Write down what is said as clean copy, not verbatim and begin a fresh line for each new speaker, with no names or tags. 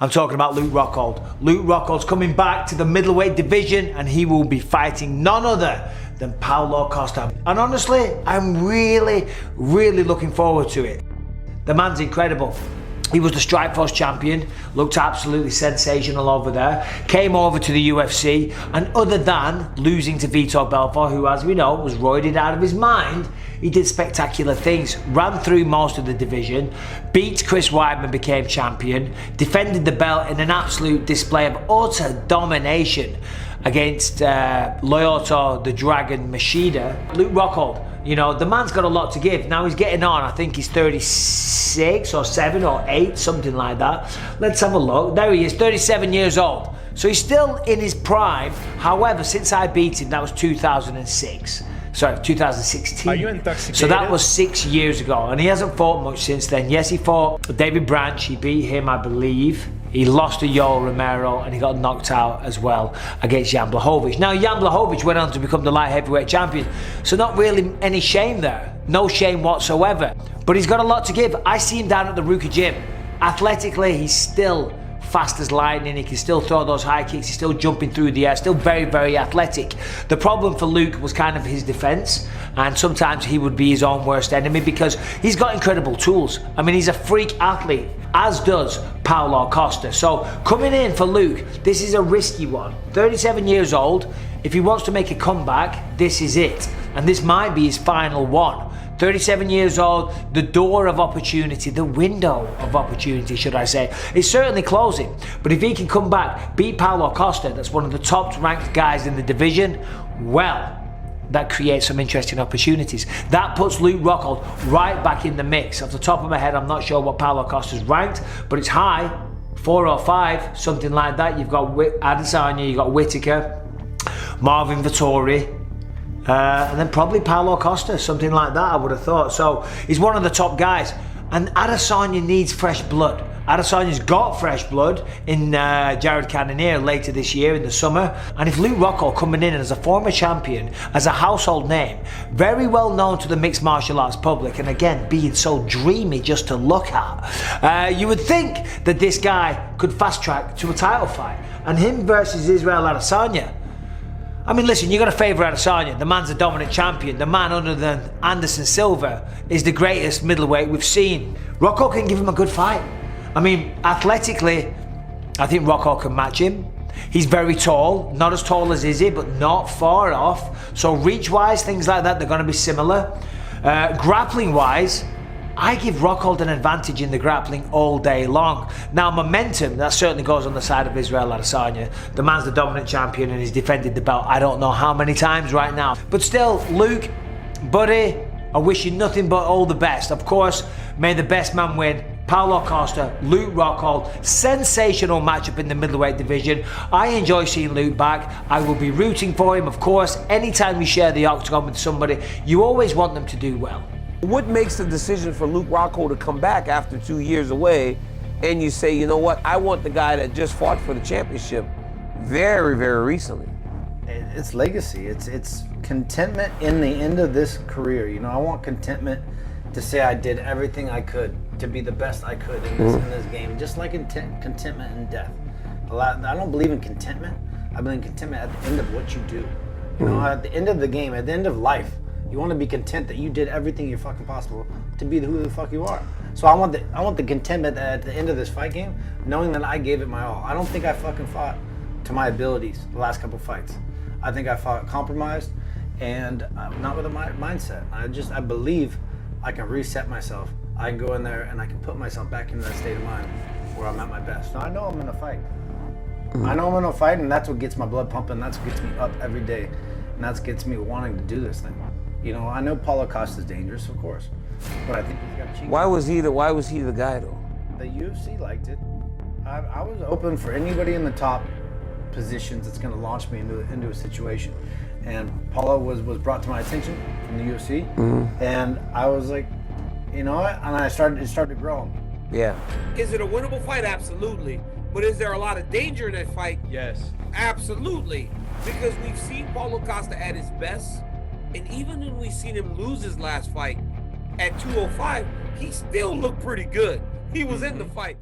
I'm talking about Luke Rockhold. Luke Rockhold's coming back to the middleweight division and he will be fighting none other than Paulo Costa. And honestly, I'm really looking forward to it. The man's incredible. He was the Strikeforce champion, looked absolutely sensational over there, came over to the UFC, and other than losing to Vitor Belfort, who, as we know, was roided out of his mind, he did spectacular things, ran through most of the division, beat Chris Weidman, became champion, defended the belt in an absolute display of utter domination against Lyoto the Dragon Machida. Luke Rockhold, you know, the man's got a lot to give. Now he's getting on, I think he's 36 or 7 or 8, something like that. Let's have a look. There he is, 37 years old. So he's still in his prime. However, since I beat him, that was 2006. Sorry, 2016.
Are you intoxicated?
So that was 6 years ago, and he hasn't fought much since then. Yes, he fought David Branch. He beat him, I believe. He lost to Yoel Romero, and he got knocked out as well against Jan Blachowicz. Now, Jan Blachowicz went on to become the light heavyweight champion, so not really any shame there. No shame whatsoever. But he's got a lot to give. I see him down at the Ruka gym. Athletically, he's still fast as lightning. He can still throw those high kicks. He's still jumping through the air. Still very athletic. The problem for Luke was kind of his defense, and sometimes he would be his own worst enemy because he's got incredible tools. I mean, he's a freak athlete, as does Paulo Costa. So coming in for Luke, this is a risky one. 37 years old. If he wants to make a comeback, this is it, and this might be his final one. 37 years old, the door of opportunity, the window of opportunity, should I say, is certainly closing. But if he can come back, beat Paulo Costa, that's one of the top ranked guys in the division, well, that creates some interesting opportunities. That puts Luke Rockhold right back in the mix. Off the top of my head, I'm not sure what Paulo Costa's ranked, but it's high, 4 or 5, something like that. You've got Adesanya, you've got Whittaker, Marvin Vettori, and then probably Paulo Costa, something like that, I would have thought. So he's one of the top guys. And Adesanya needs fresh blood. Adesanya's got fresh blood in Jared Cannonier later this year in the summer. And if Luke Rockhold coming in as a former champion, as a household name, very well known to the mixed martial arts public, and again, being so dreamy just to look at, you would think that this guy could fast track to a title fight. And him versus Israel Adesanya, I mean, listen, you got to favour Adesanya. The man's a dominant champion. The man other than Anderson Silva is the greatest middleweight we've seen. Rockhold can give him a good fight. I mean, athletically, I think Rockhold can match him. He's very tall, not as tall as Izzy, but not far off. So reach-wise, things like that, they're going to be similar. Grappling-wise, I give Rockhold an advantage in the grappling all day long. Now, momentum, that certainly goes on the side of Israel Adesanya. The man's the dominant champion and he's defended the belt I don't know how many times right now. But still, Luke, buddy, I wish you nothing but all the best. Of course, may the best man win. Paulo Costa, Luke Rockhold, sensational matchup in the middleweight division. I enjoy seeing Luke back. I will be rooting for him, of course. Anytime you share the octagon with somebody, you always want them to do well.
What makes the decision for Luke Rockhold to come back after 2 years away and you say, you know what, I want the guy that just fought for the championship very recently?
It's legacy. It's contentment in the end of this career. You know, I want contentment to say I did everything I could to be the best I could in this game, just like contentment in death. I don't believe in contentment. I believe in contentment at the end of what you do. You know, at the end of the game, at the end of life, you want to be content that you did everything you fucking possible to be who the fuck you are. So I want the contentment at the end of this fight game, knowing that I gave it my all. I don't think I fucking fought to my abilities the last couple fights. I think I fought compromised and not with a mindset. I believe I can reset myself. I can go in there and I can put myself back into that state of mind where I'm at my best. I know I'm gonna fight. I know I'm gonna fight, and that's what gets my blood pumping. That's what gets me up every day, and that's what gets me wanting to do this thing. You know, I know Paulo Costa's dangerous, of course, but I think he's got cheeks.
Why was he the guy though?
The UFC liked it. I was open for anybody in the top positions that's going to launch me into a situation, and Paulo was brought to my attention from the UFC, and I was like, you know what? And it started growing.
Yeah.
Is it a winnable fight? Absolutely. But is there a lot of danger in that fight?
Yes.
Absolutely. Because we've seen Paulo Costa at his best. And even when we've seen him lose his last fight at 205, he still looked pretty good. He was in the fight.